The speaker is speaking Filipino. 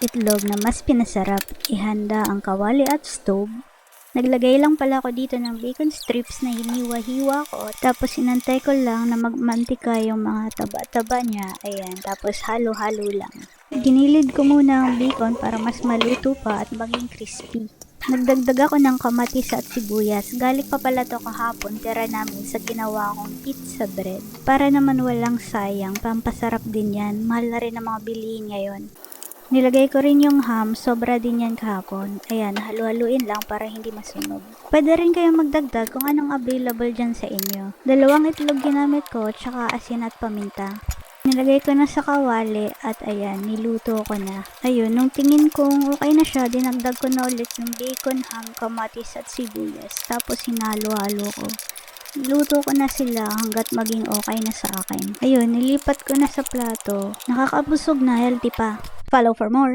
itlog na mas pinasarap, ihanda ang kawali at stove. Naglagay lang pala ako dito ng bacon strips na hiniwa-hiwa ko, tapos inantay ko lang na magmantika yung mga taba-taba niya, ayan, tapos halo-halo lang. Ginilid ko muna ang bacon para mas maluto pa at maging crispy. Nagdagdag ako ng kamatis at sibuyas, galing pa pala to kahapon, tira namin sa ginawa kong pizza bread. Para naman walang sayang, pampasarap din yan, mahal na rin ang mga bilihin ngayon. Nilagay ko rin yung ham, sobra din yan kahapon. Ayan, halu-haluin lang para hindi masunog. Pwede rin kayo magdagdag kung anong available dyan sa inyo. 2 itlog ginamit ko, tsaka asin at paminta. Nilagay ko na sa kawali at ayan, niluto ko na. Ayun, nung tingin kong okay na siya, dinagdag ko na ulit yung bacon, ham, kamatis at sibuyas. Tapos hinalo-halo ko. Niluto ko na sila hanggat maging okay na sa akin. Ayun, nilipat ko na sa plato. Nakakabusog na, healthy pa. Follow for more!